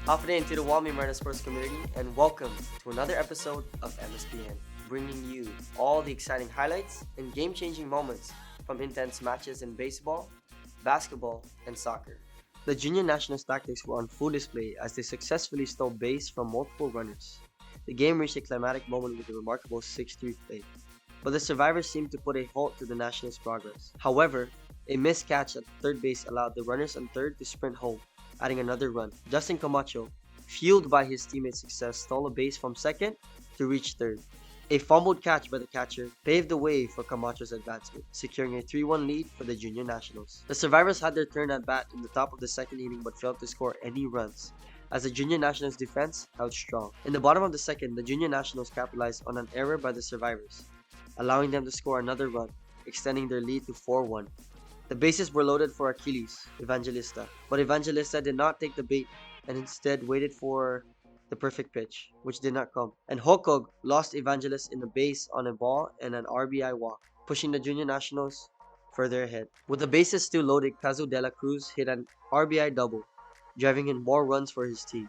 Half a day into the Woomi Marianas sports community, and welcome to another episode of MSPN, bringing you all the exciting highlights and game-changing moments from intense matches in baseball, basketball, and soccer. The junior nationals tactics were on full display as they successfully stole base from multiple runners. The game reached a climatic moment with a remarkable 6-3 play, but the survivors seemed to put a halt to the nationals' progress. However, a missed catch at third base allowed the runners on third to sprint home, adding another run. Justin Camacho, fueled by his teammates' success, stole a base from second to reach third. A fumbled catch by the catcher paved the way for Camacho's advancement, securing a 3-1 lead for the junior nationals. The survivors had their turn at bat in the top of the second inning but failed to score any runs, as the junior nationals defense held strong. In the bottom of the second, the junior nationals capitalized on an error by the survivors, allowing them to score another run, extending their lead to 4-1. The bases were loaded for Achilles Evangelista, but Evangelista did not take the bait and instead waited for the perfect pitch, which did not come. And Hokog lost Evangelist in the base on a ball and an RBI walk, pushing the junior nationals further ahead. With the bases still loaded, Cazu de la Cruz hit an RBI double, driving in more runs for his team.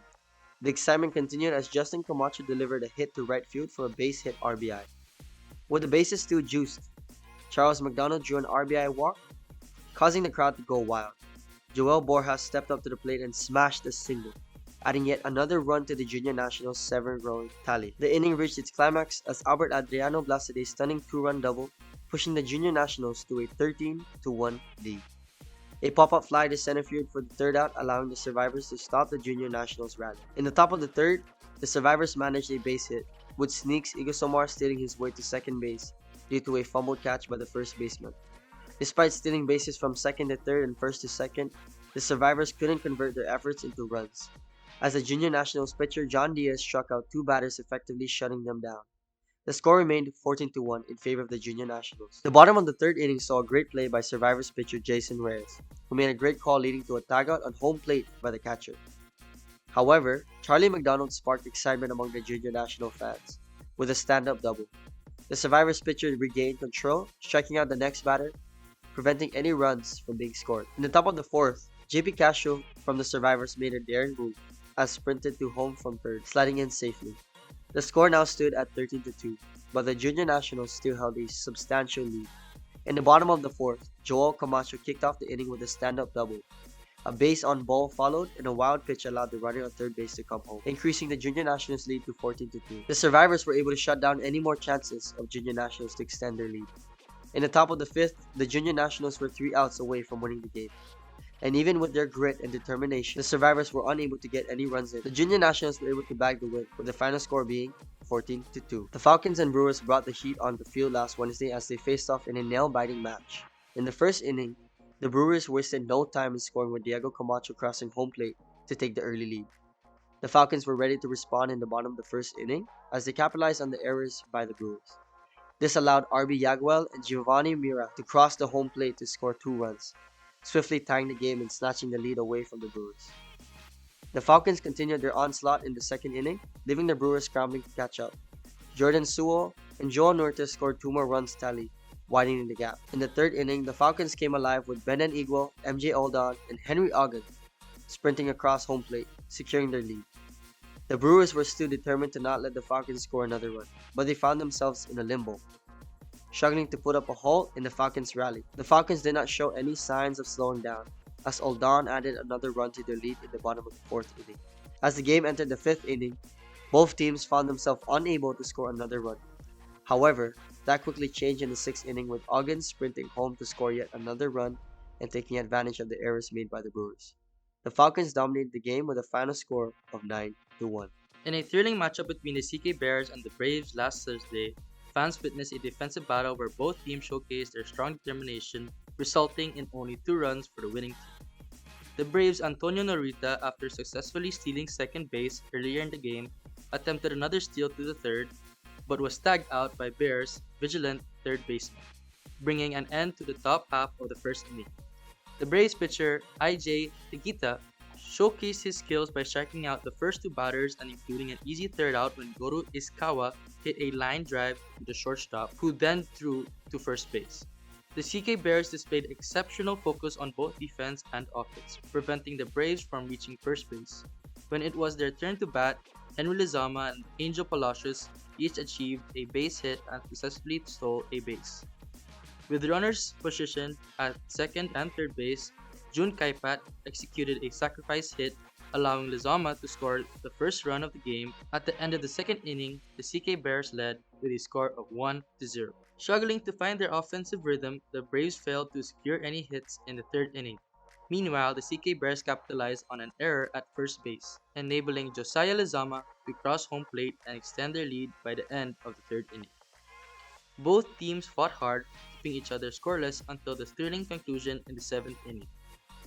The excitement continued as Justin Camacho delivered a hit to right field for a base hit RBI. With the bases still juiced, Charles McDonald drew an RBI walk, causing the crowd to go wild. Joel Borjas stepped up to the plate and smashed a single, adding yet another run to the junior nationals' 7-run tally. The inning reached its climax as Albert Adriano blasted a stunning 2-run double, pushing the junior nationals to a 13-1 lead. A pop-up fly to center field for the third out, allowing the survivors to stop the junior nationals' rally. In the top of the third, the survivors managed a base hit, with Sneaks Igosomar stealing his way to second base due to a fumbled catch by the first baseman. Despite stealing bases from second to third and first to second, the survivors couldn't convert their efforts into runs, as the junior nationals pitcher John Diaz struck out 2 batters, effectively shutting them down. The score remained 14-1 in favor of the junior nationals. The bottom of the third inning saw a great play by survivors pitcher Jason Reyes, who made a great call leading to a tagout on home plate by the catcher. However, Charlie McDonald sparked excitement among the junior national fans with a stand-up double. The survivors pitcher regained control, striking out the next batter, preventing any runs from being scored. In the top of the fourth, JP Castro from the survivors made a daring move as sprinted to home from third, sliding in safely. The score now stood at 13-2, but the junior nationals still held a substantial lead. In the bottom of the fourth, Joel Camacho kicked off the inning with a stand-up double. A base on ball followed, and a wild pitch allowed the runner on third base to come home, increasing the junior nationals' lead to 14-2. The survivors were able to shut down any more chances of junior nationals to extend their lead. In the top of the fifth, the junior nationals were 3 outs away from winning the game. And even with their grit and determination, the survivors were unable to get any runs in. The junior nationals were able to bag the win, with the final score being 14-2. The Falcons and Brewers brought the heat on the field last Wednesday as they faced off in a nail-biting match. In the first inning, the Brewers wasted no time in scoring with Diego Camacho crossing home plate to take the early lead. The Falcons were ready to respond in the bottom of the first inning as they capitalized on the errors by the Brewers. This allowed RB Yaguel and Giovanni Mira to cross the home plate to score 2 runs, swiftly tying the game and snatching the lead away from the Brewers. The Falcons continued their onslaught in the second inning, leaving the Brewers scrambling to catch up. Jordan Sewell and Joel Norte scored 2 more runs tally, widening the gap. In the third inning, the Falcons came alive with Benen Igual, MJ Oldon, and Henry Ogden sprinting across home plate, securing their lead. The Brewers were still determined to not let the Falcons score another run, but they found themselves in a limbo, struggling to put up a halt in the Falcons' rally. The Falcons did not show any signs of slowing down, as Oldon added another run to their lead in the bottom of the fourth inning. As the game entered the fifth inning, both teams found themselves unable to score another run. However, that quickly changed in the sixth inning with Ogden sprinting home to score yet another run and taking advantage of the errors made by the Brewers. The Falcons dominated the game with a final score of 9-1. In a thrilling matchup between the CK Bears and the Braves last Thursday, fans witnessed a defensive battle where both teams showcased their strong determination, resulting in only 2 runs for the winning team. The Braves' Antonio Norita, after successfully stealing second base earlier in the game, attempted another steal to the third, but was tagged out by Bears' vigilant third baseman, bringing an end to the top half of the first inning. The Braves pitcher IJ Tegita showcased his skills by striking out the first 2 batters and including an easy third out when Goro Iskawa hit a line drive to the shortstop, who then threw to first base. The CK Bears displayed exceptional focus on both defense and offense, preventing the Braves from reaching first base. When it was their turn to bat, Henry Lizama and Angel Palacios each achieved a base hit and successfully stole a base. With runners positioned at second and third base, June Kaipat executed a sacrifice hit, allowing Lizama to score the first run of the game. At the end of the second inning, the CK Bears led with a score of 1-0. Struggling to find their offensive rhythm, the Braves failed to secure any hits in the third inning. Meanwhile, the CK Bears capitalized on an error at first base, enabling Josiah Lizama to cross home plate and extend their lead by the end of the third inning. Both teams fought hard, keeping each other scoreless until the thrilling conclusion in the seventh inning.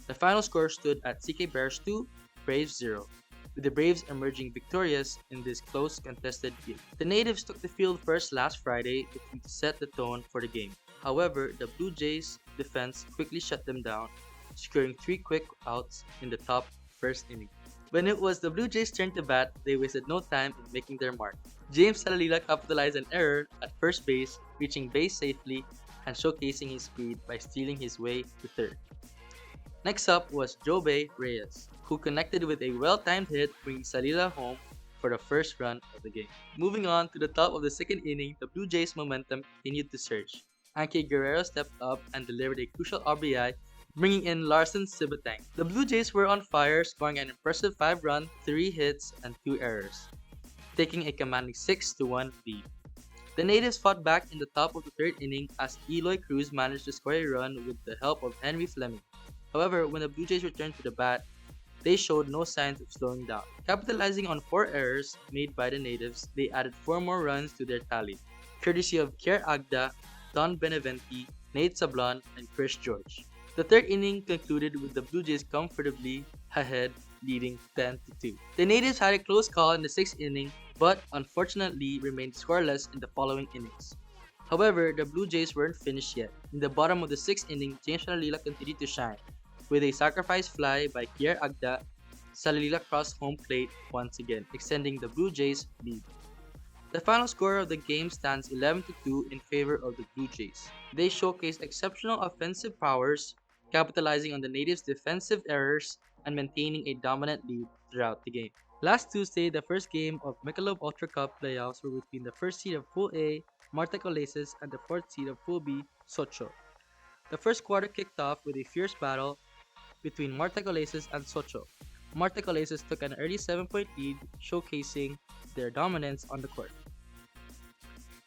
The final score stood at CK Bears 2, Braves 0, with the Braves emerging victorious in this close contested game. The natives took the field first last Friday, looking to set the tone for the game. However, the Blue Jays' defense quickly shut them down, securing 3 quick outs in the top first inning. When it was the Blue Jays' turn to bat, they wasted no time in making their mark. James Salalila capitalized an error at first base, reaching base safely and showcasing his speed by stealing his way to third. Next up was Jobe Reyes, who connected with a well-timed hit, bringing Salila home for the first run of the game. Moving on to the top of the second inning, the Blue Jays' momentum continued to surge. Anke Guerrero stepped up and delivered a crucial RBI, bringing in Larson Sibatang. The Blue Jays were on fire, scoring an impressive 5-run, 3 hits, and 2 errors, taking a commanding 6-1 lead. The natives fought back in the top of the third inning as Eloy Cruz managed to score a run with the help of Henry Fleming. However, when the Blue Jays returned to the bat, they showed no signs of slowing down. Capitalizing on 4 errors made by the natives, they added 4 more runs to their tally, courtesy of Kier Agda, Don Beneventi, Nate Sablon, and Chris George. The third inning concluded with the Blue Jays comfortably ahead, leading 10-2. The natives had a close call in the 6th inning, but unfortunately remained scoreless in the following innings. However, the Blue Jays weren't finished yet. In the bottom of the 6th inning, James Salalila continued to shine. With a sacrifice fly by Kier Agda, Salalila crossed home plate once again, extending the Blue Jays' lead. The final score of the game stands 11-2 in favor of the Blue Jays. They showcased exceptional offensive powers, capitalizing on the natives' defensive errors and maintaining a dominant lead throughout the game. Last Tuesday, the first game of Michelob Ultra Cup playoffs were between the first seed of Pool A, Marte Coleses, and the fourth seed of Pool B, Socho. The first quarter kicked off with a fierce battle between Marte Coleses and Socho. Marte Coleses took an early 7-point lead, showcasing their dominance on the court.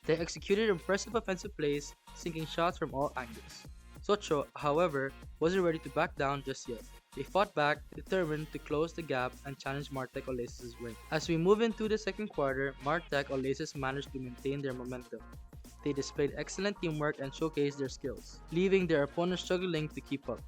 They executed impressive offensive plays, sinking shots from all angles. Socho, however, wasn't ready to back down just yet. They fought back, determined to close the gap and challenge Marte Coleses' win. As we move into the second quarter, Marte Coleses managed to maintain their momentum. They displayed excellent teamwork and showcased their skills, leaving their opponents struggling to keep up.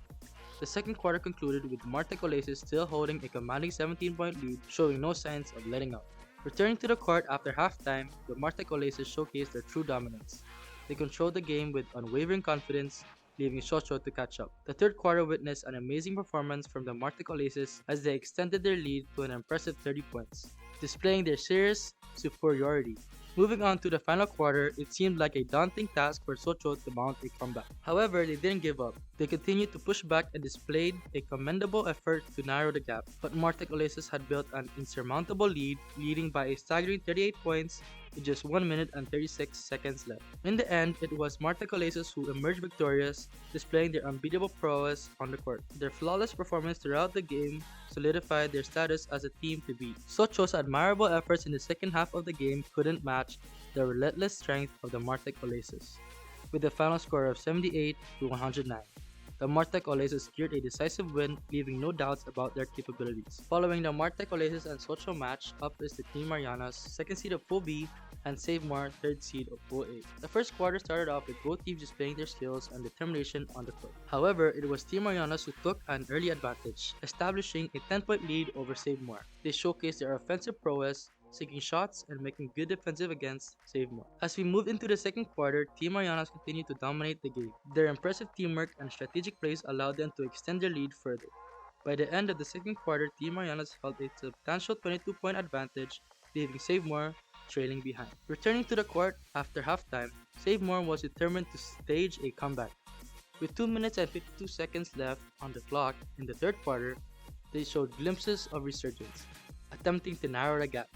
The second quarter concluded with Marte Coleses still holding a commanding 17-point lead, showing no signs of letting up. Returning to the court after halftime, the Marte Coleses showcased their true dominance. They controlled the game with unwavering confidence, leaving Socho to catch up. The third quarter witnessed an amazing performance from the Marte Coleses as they extended their lead to an impressive 30 points, displaying their serious superiority. Moving on to the final quarter, it seemed like a daunting task for Socho to mount a comeback. However, they didn't give up. They continued to push back and displayed a commendable effort to narrow the gap. But Marte Coleses had built an insurmountable lead, leading by a staggering 38 points with just 1 minute and 36 seconds left. In the end, it was Marte Coleses who emerged victorious, displaying their unbeatable prowess on the court. Their flawless performance throughout the game solidified their status as a team to beat. Socho's admirable efforts in the second half of the game couldn't match the relentless strength of the Marte Coleses, with a final score of 78-109. The Marte Coleses secured a decisive win, leaving no doubts about their capabilities. Following the Marte Coleses and Socho match, up is the Team Marianas, second seed of Pool B, and Save More, third seed of Pool A. The first quarter started off with both teams displaying their skills and determination on the court. However, it was Team Marianas who took an early advantage, establishing a 10-point lead over Save More. They showcased their offensive prowess, sinking shots and making good defensive against Save More. As we moved into the second quarter, Team Marianas continued to dominate the game. Their impressive teamwork and strategic plays allowed them to extend their lead further. By the end of the second quarter, Team Marianas held a substantial 22-point advantage, leaving Save More trailing behind. Returning to the court after halftime, Save More was determined to stage a comeback. With 2 minutes and 52 seconds left on the clock in the third quarter, they showed glimpses of resurgence. attempting to narrow the gap.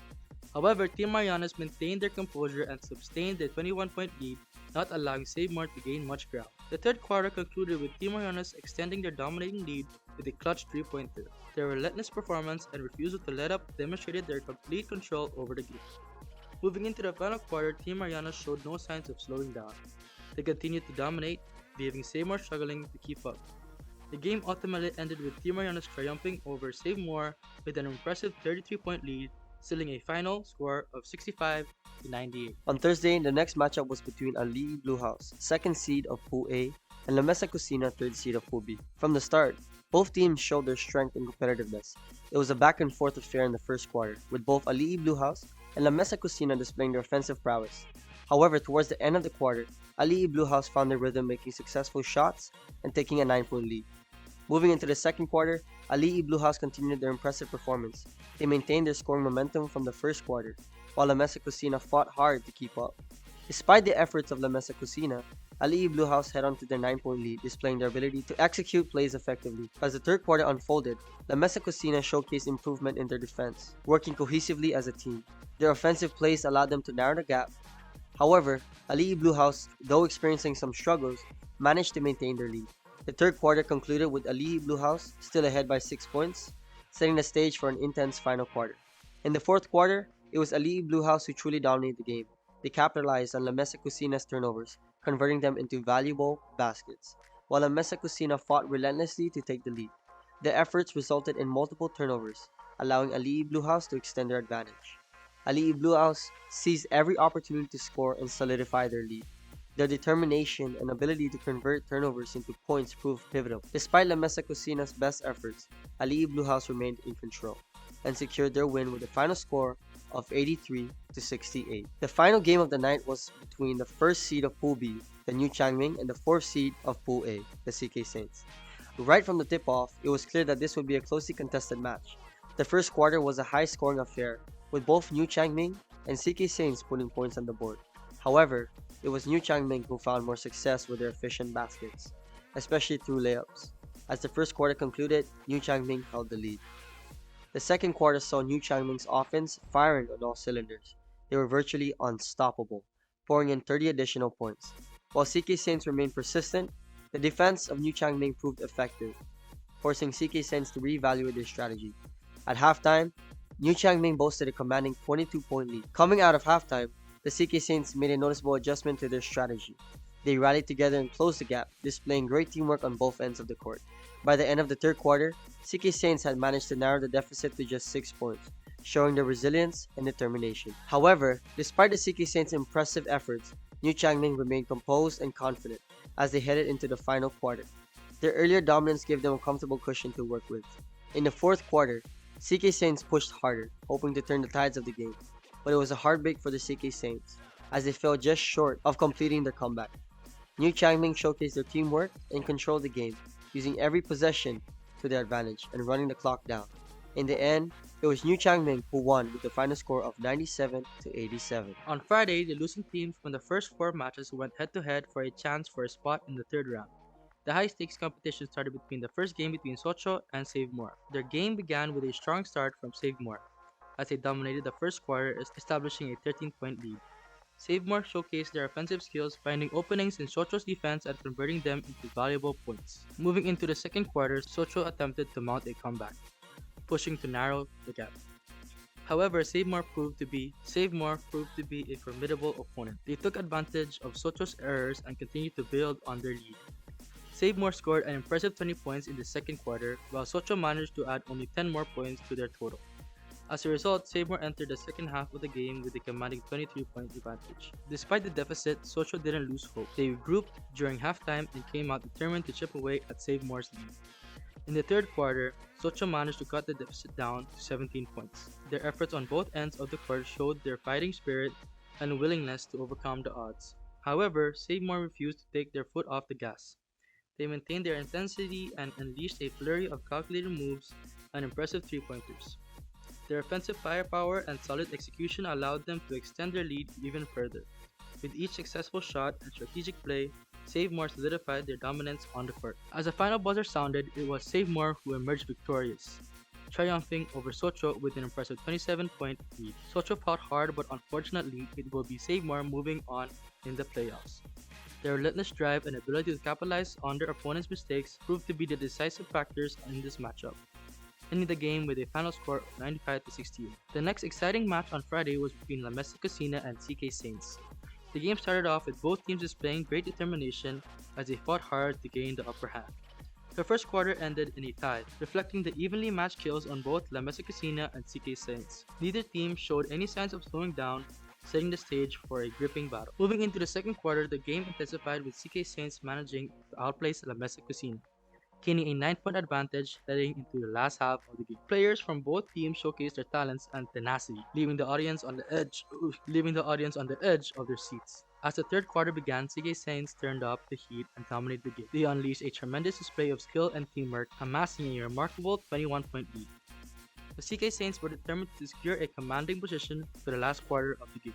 However, Team Marianas maintained their composure and sustained their 21-point lead, not allowing Save More to gain much ground. The third quarter concluded with Team Marianas extending their dominating lead with a clutch three-pointer. Their relentless performance and refusal to let up demonstrated their complete control over the game. Moving into the final quarter, Team Marianas showed no signs of slowing down. They continued to dominate, leaving Save More struggling to keep up. The game ultimately ended with Team Marianas triumphing over Save More with an impressive 33-point lead, sealing a final score of 65 to 98. On Thursday, the next matchup was between Ali'i Blue House, second seed of Pool A, and La Mesa Cocina, third seed of Pool B. From the start, both teams showed their strength and competitiveness. It was a back and forth affair in the first quarter, with both Ali'i Blue House and La Mesa Cocina displaying their offensive prowess. However, towards the end of the quarter, Ali'i Blue House found their rhythm, making successful shots and taking a 9-point lead. Moving into the second quarter, Ali'i Blue House continued their impressive performance. They maintained their scoring momentum from the first quarter, while La Mesa Cocina fought hard to keep up. Despite the efforts of La Mesa Cocina, Ali'i Blue House held on to their 9-point lead, displaying their ability to execute plays effectively. As the third quarter unfolded, La Mesa Cocina showcased improvement in their defense, working cohesively as a team. Their offensive plays allowed them to narrow the gap. However, Ali'i Blue House, though experiencing some struggles, managed to maintain their lead. The third quarter concluded with Ali'i Blue House still ahead by 6 points, setting the stage for an intense final quarter. In the fourth quarter, it was Ali'i Blue House who truly dominated the game. They capitalized on La Mesa Cocina's turnovers, converting them into valuable baskets, while La Mesa Cocina fought relentlessly to take the lead. The efforts resulted in multiple turnovers, allowing Ali'i Blue House to extend their advantage. Ali'i Blue House seized every opportunity to score and solidify their lead. Their determination and ability to convert turnovers into points proved pivotal. Despite La Mesa Cocina's best efforts, Ali'i Blue House remained in control and secured their win with a final score of 83 to 68. The final game of the night was between the first seed of Pool B, the New Changming, and the fourth seed of Pool A, the CK Saints. Right from the tip-off, it was clear that this would be a closely contested match. The first quarter was a high-scoring affair, with both New Changming and CK Saints putting points on the board. However, it was New Changming who found more success with their efficient baskets, especially through layups. As the first quarter concluded, New Changming held the lead. The second quarter saw New Changming's offense firing on all cylinders. They were virtually unstoppable, pouring in 30 additional points. While CK Saints remained persistent, the defense of New Changming proved effective, forcing CK Saints to reevaluate their strategy. At halftime, New Changming boasted a commanding 22-point lead. Coming out of halftime, the CK Saints made a noticeable adjustment to their strategy. They rallied together and closed the gap, displaying great teamwork on both ends of the court. By the end of the third quarter, CK Saints had managed to narrow the deficit to just 6 points, showing their resilience and determination. However, despite the CK Saints' impressive efforts, New Changming remained composed and confident as they headed into the final quarter. Their earlier dominance gave them a comfortable cushion to work with. In the fourth quarter, CK Saints pushed harder, hoping to turn the tides of the game, but it was a heartbreak for the CK Saints, as they fell just short of completing their comeback. New Changming showcased their teamwork and controlled the game, using every possession to their advantage and running the clock down. In the end, it was New Changming who won with the final score of 97 to 87. On Friday, the losing teams from the first 4 matches went head-to-head for a chance for a spot in the third round. The high-stakes competition started between the first game between Socho and Save More. Their game began with a strong start from Save More, as they dominated the first quarter, establishing a 13-point lead. Save More showcased their offensive skills, finding openings in Socho's defense and converting them into valuable points. Moving into the second quarter, Socho attempted to mount a comeback, pushing to narrow the gap. However, Save More proved to be a formidable opponent. They took advantage of Socho's errors and continued to build on their lead. Save More scored an impressive 20 points in the second quarter, while Socho managed to add only 10 more points to their total. As a result, Save More entered the second half of the game with a commanding 23-point advantage. Despite the deficit, Socho didn't lose hope. They regrouped during halftime and came out determined to chip away at Save More's lead. In the third quarter, Socho managed to cut the deficit down to 17 points. Their efforts on both ends of the court showed their fighting spirit and willingness to overcome the odds. However, Save More refused to take their foot off the gas. They maintained their intensity and unleashed a flurry of calculated moves and impressive three-pointers. Their offensive firepower and solid execution allowed them to extend their lead even further. With each successful shot and strategic play, Save More solidified their dominance on the court. As the final buzzer sounded, it was Save More who emerged victorious. triumphing over Socho with an impressive 27-point lead. Socho fought hard, but unfortunately, it will be Save More moving on in the playoffs. Their relentless drive and ability to capitalize on their opponent's mistakes proved to be the decisive factors in this matchup, ending the game with a final score of 95 to 68. The next exciting match on Friday was between La Mesa Cocina and CK Saints. The game started off with both teams displaying great determination as they fought hard to gain the upper hand. The first quarter ended in a tie, reflecting the evenly matched kills on both La Mesa Cocina and CK Saints. Neither team showed any signs of slowing down, setting the stage for a gripping battle. Moving into the second quarter, the game intensified with CK Saints managing to outplace La Mesa Cocina, gaining a 9-point advantage heading into the last half of the game. Players from both teams showcased their talents and tenacity, leaving the audience on the edge of their seats. As the third quarter began, CK Saints turned up the heat and dominated the game. They unleashed a tremendous display of skill and teamwork, amassing a remarkable 21-point lead. The CK Saints were determined to secure a commanding position for the last quarter of the game.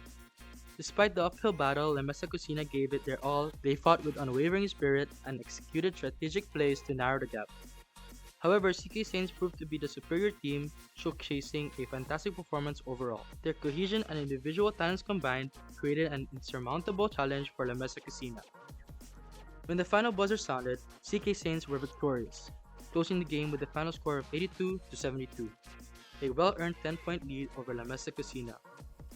Despite the uphill battle, La Mesa Cocina gave it their all. They fought with unwavering spirit and executed strategic plays to narrow the gap. However, CK Saints proved to be the superior team, showcasing a fantastic performance overall. Their cohesion and individual talents combined created an insurmountable challenge for La Mesa Cocina. When the final buzzer sounded, CK Saints were victorious, closing the game with a final score of 82 to 72, a well-earned 10-point lead over La Mesa Cocina.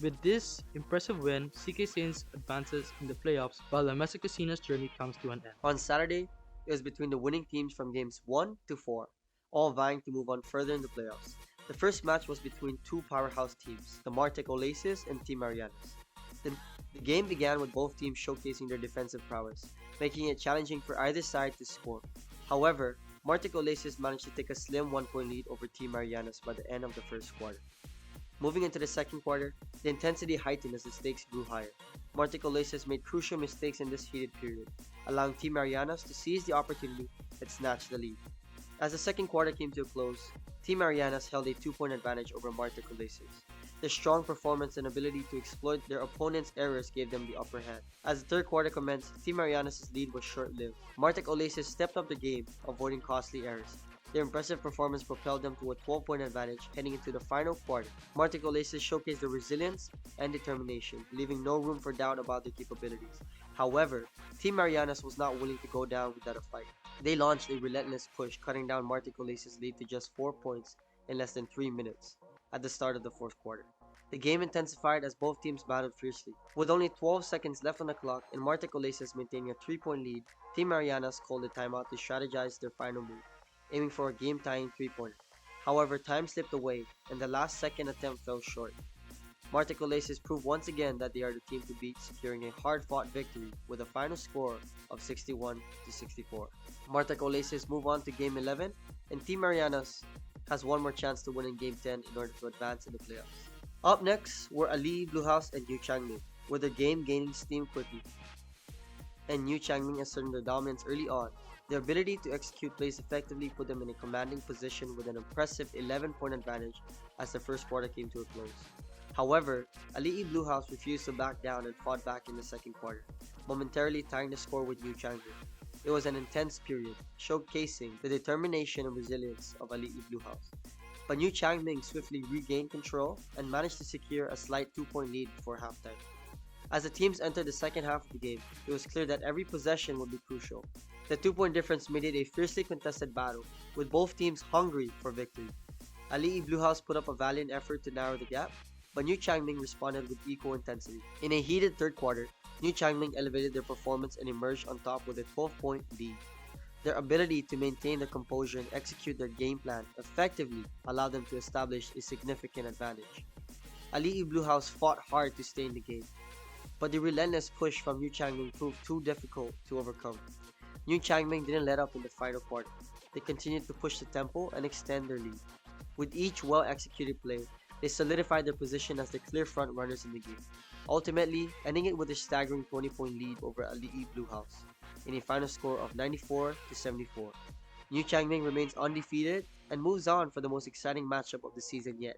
With this impressive win, CK Saints advances in the playoffs while La Mesa Cocina's journey comes to an end. On Saturday, it was between the winning teams from games 1 to 4, all vying to move on further in the playoffs. The first match was between two powerhouse teams, the Martec Oasis and Team Marianas. The game began with both teams showcasing their defensive prowess, making it challenging for either side to score. However, Martec Oasis managed to take a slim 1-point lead over Team Marianas by the end of the first quarter. Moving into the second quarter, the intensity heightened as the stakes grew higher. Martec Oasis made crucial mistakes in this heated period, allowing Team Marianas to seize the opportunity and snatch the lead. As the second quarter came to a close, Team Marianas held a 2-point advantage over Martec Oasis. Their strong performance and ability to exploit their opponent's errors gave them the upper hand. As the third quarter commenced, Team Marianas' lead was short-lived. Martec Oasis stepped up the game, avoiding costly errors. Their impressive performance propelled them to a 12-point advantage heading into the final quarter. Martec Oasis showcased their resilience and determination, leaving no room for doubt about their capabilities. However, Team Marianas was not willing to go down without a fight. They launched a relentless push, cutting down Martec Oasis' lead to just 4 points in less than 3 minutes at the start of the fourth quarter. The game intensified as both teams battled fiercely. With only 12 seconds left on the clock and Martec Oasis maintaining a 3-point lead, Team Marianas called a timeout to strategize their final move, aiming for a game-tying 3-pointer. However, time slipped away and the last-second attempt fell short. Martec Oasis proved once again that they are the team to beat, securing a hard-fought victory with a final score of 61 to 64. Martec Oasis move on to Game 11, and Team Marianas has one more chance to win in Game 10 in order to advance in the playoffs. Up next were Ali Blue House and New Changming, with their game gaining steam quickly, and New Changming asserting their dominance early on. Their ability to execute plays effectively put them in a commanding position with an impressive 11-point advantage as the first quarter came to a close. However, Ali'i Blue House refused to back down and fought back in the second quarter, momentarily tying the score with New Changming. It was an intense period, showcasing the determination and resilience of Ali'i Blue House. But New Changming swiftly regained control and managed to secure a slight 2-point lead before halftime. As the teams entered the second half of the game, it was clear that every possession would be crucial. The 2-point difference made it a fiercely contested battle, with both teams hungry for victory. Ali'i Blue House put up a valiant effort to narrow the gap, but New Changming responded with equal intensity. In a heated third quarter, New Changming elevated their performance and emerged on top with a 12-point lead. Their ability to maintain their composure and execute their game plan effectively allowed them to establish a significant advantage. Ali'i Blue House fought hard to stay in the game, but the relentless push from New Changming proved too difficult to overcome. New Changming didn't let up in the final quarter. They continued to push the tempo and extend their lead. With each well-executed play, they solidified their position as the clear front runners in the game, ultimately ending it with a staggering 20-point lead over Ali'i Blue House in a final score of 94 to 74. New Changming remains undefeated and moves on for the most exciting matchup of the season yet,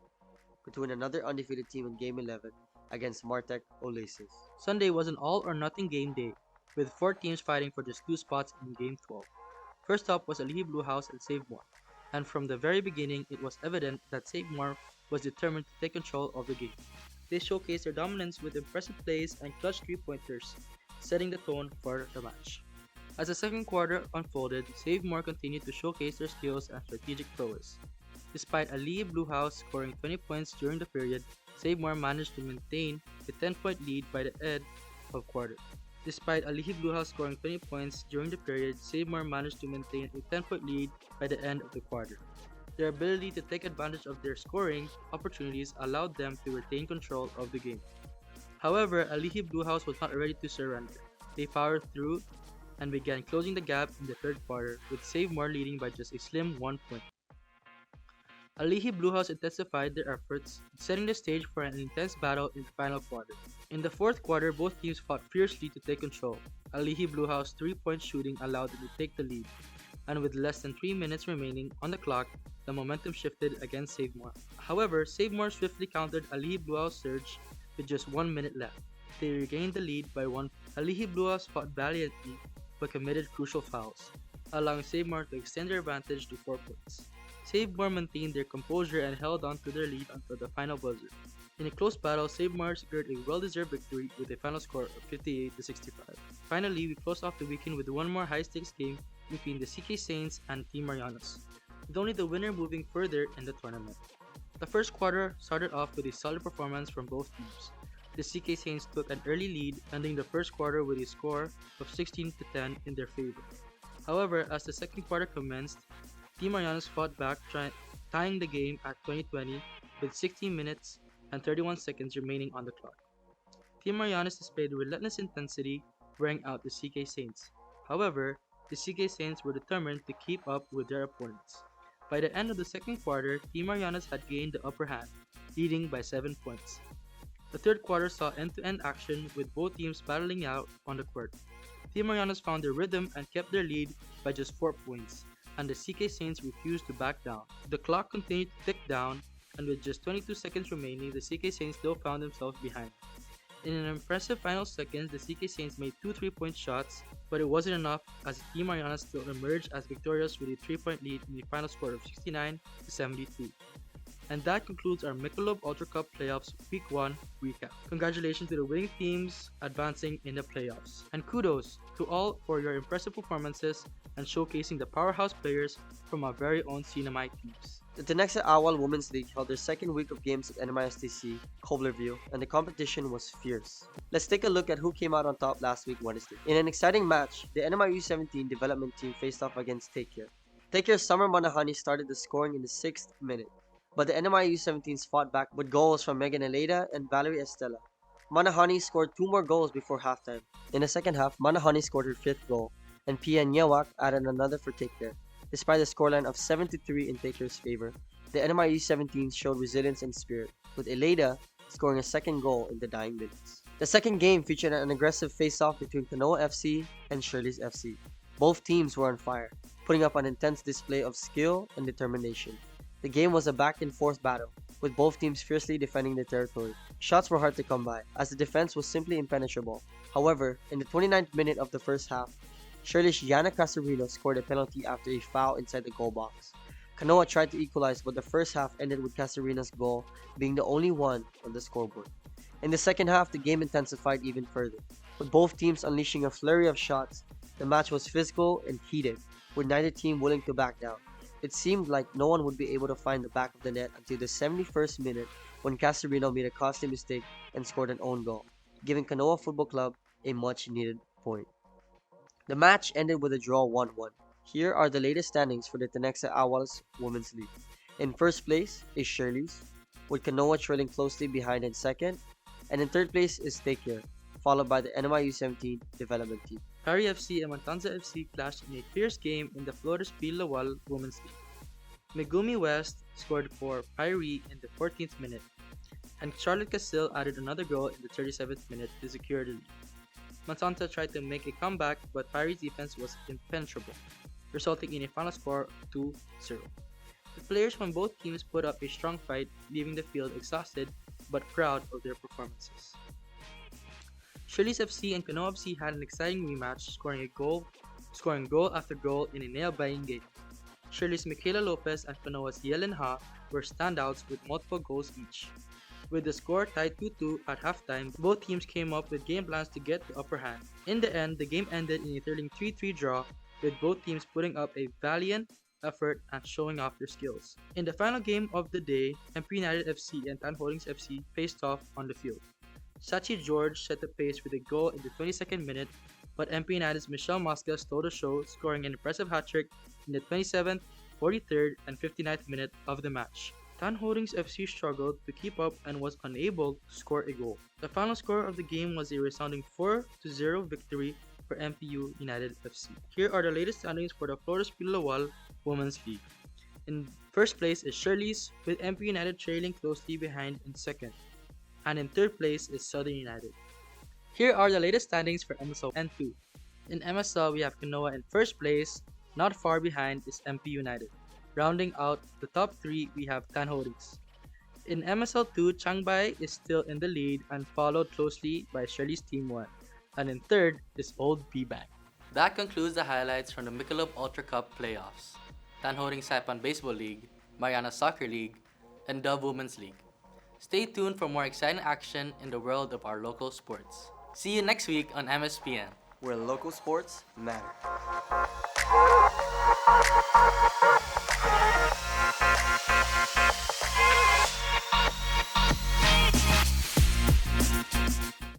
between another undefeated team in Game 11 against Martec Oasis. Sunday was an all-or-nothing game day, with 4 teams fighting for just 2 spots in Game 12. First up was Ali'i Blue House and Save One. and from the very beginning it was evident that Save More was determined to take control of the game. They showcased their dominance with impressive plays and clutch three-pointers, setting the tone for the match. As the second quarter unfolded, Save More continued to showcase their skills and strategic prowess. Despite Ali Bluehouse scoring 20 points during the period, Save More managed to maintain a 10-point lead by the end of quarter. Despite Alihi Bluehouse scoring 20 points during the period, Save More managed to maintain a 10-point lead by the end of the quarter. Their ability to take advantage of their scoring opportunities allowed them to retain control of the game. However, Alihi Bluehouse was not ready to surrender. They powered through and began closing the gap in the third quarter, with Save More leading by just a slim 1 point. Alihi Bluehouse intensified their efforts, setting the stage for an intense battle in the final quarter. In the fourth quarter, both teams fought fiercely to take control. Alihi Bluehouse's three-point shooting allowed them to take the lead, and with less than 3 minutes remaining on the clock, the momentum shifted against Save More. However, Save More swiftly countered Alihi Bluehouse's surge with just 1 minute left. They regained the lead by 1. Alihi Bluehouse fought valiantly but committed crucial fouls, allowing Save More to extend their advantage to 4 points. Save More maintained their composure and held on to their lead until the final buzzer. In a close battle, Save More secured a well-deserved victory with a final score of 58-65. Finally, we closed off the weekend with one more high-stakes game between the CK Saints and Team Marianas, with only the winner moving further in the tournament. The first quarter started off with a solid performance from both teams. The CK Saints took an early lead, ending the first quarter with a score of 16-10 in their favor. However, as the second quarter commenced, Team Marianas fought back, tying the game at 20-20 with 16 minutes and 31 seconds remaining on the clock. Team Marianas displayed relentless intensity, wearing out the CK Saints. However, the CK Saints were determined to keep up with their opponents. By the end of the second quarter, Team Marianas had gained the upper hand, leading by 7 points. The third quarter saw end-to-end action with both teams battling out on the court. Team Marianas found their rhythm and kept their lead by just 4 points, and the CK Saints refused to back down. The clock continued to tick down, and with just 22 seconds remaining, the CK Saints still found themselves behind. In an impressive final seconds, the CK Saints made 2 3-point shots, but it wasn't enough as Team Marianas still emerged as victorious with a 3-point lead in a final score of 69-72. And that concludes our Michelob Ultra Cup Playoffs Week 1 recap. Congratulations to the winning teams advancing in the playoffs. And kudos to all for your impressive performances and showcasing the powerhouse players from our very own Cinemite teams. The Tenexa Awal Women's League held their second week of games at NMISTC, Koblerville, and the competition was fierce. Let's take a look at who came out on top last week Wednesday. In an exciting match, the NMI U17 development team faced off against Take Care. Take Care's Summer Manahani started the scoring in the 6th minute, but the NMI U17s fought back with goals from Megan Eleda and Valerie Estella. Manahani scored 2 more goals before halftime. In the second half, Manahani scored her 5th goal, and Pia Nyawak added another for Take Care. Despite the scoreline of 7-3 in Take Care's favor, the NMI U17s showed resilience and spirit, with Eleda scoring a second goal in the dying minutes. The second game featured an aggressive face-off between Kanoa FC and Shirley's FC. Both teams were on fire, putting up an intense display of skill and determination. The game was a back-and-forth battle, with both teams fiercely defending their territory. Shots were hard to come by, as the defense was simply impenetrable. However, in the 29th minute of the first half, Shirley's Yana Casarino scored a penalty after a foul inside the goal box. Kanoa tried to equalize, but the first half ended with Casarino's goal being the only one on the scoreboard. In the second half, the game intensified even further, with both teams unleashing a flurry of shots. The match was physical and heated, with neither team willing to back down. It seemed like no one would be able to find the back of the net until the 71st minute when Casarino made a costly mistake and scored an own goal, giving Kanoa Football Club a much-needed point. The match ended with a draw 1-1. Here are the latest standings for the Tenexa Awals Women's League. In first place is Shirley's, with Kanoa trailing closely behind in second, and in third place is Take Care, followed by the NMI U17 development team. Pari FC and Matanza FC clashed in a fierce game in the Flores P. Lawal Women's League. Megumi West scored for Pari in the 14th minute, and Charlotte Casil added another goal in the 37th minute to secure the lead. Matanta tried to make a comeback, but Pari's defense was impenetrable, resulting in a final score of 2-0. The players from both teams put up a strong fight, leaving the field exhausted but proud of their performances. Shirley's FC and Kanoa FC had an exciting rematch, scoring goal after goal in a nail-biting game. Shirley's Michaela Lopez and Kanoa's Yelen Ha were standouts with multiple goals each. With the score tied 2-2 at halftime, both teams came up with game plans to get the upper hand. In the end, the game ended in a thrilling 3-3 draw, with both teams putting up a valiant effort and showing off their skills. In the final game of the day, MP United FC and Tan Holdings FC faced off on the field. Sachi George set the pace with a goal in the 22nd minute, but MP United's Michelle Mosca stole the show, scoring an impressive hat-trick in the 27th, 43rd, and 59th minute of the match. Tan Holdings FC struggled to keep up and was unable to score a goal. The final score of the game was a resounding 4-0 victory for MPU United FC. Here are the latest standings for the Flores Pilawal Women's League. In first place is Shirley's, with MP United trailing closely behind in second. And in third place is Southern United. Here are the latest standings for MSL and 2. In MSL, we have Kanoa in first place. Not far behind is MP United. Rounding out the top 3, we have Tan Holdings. In MSL 2, Changbay is still in the lead and followed closely by Shirley's Team 1. And in third is Old B-Bank. That concludes the highlights from the Michelob Ultra Cup playoffs, Tan Holdings Saipan Baseball League, Marianas Soccer League, and Dove Women's League. Stay tuned for more exciting action in the world of our local sports. See you next week on MSPN, where local sports matter.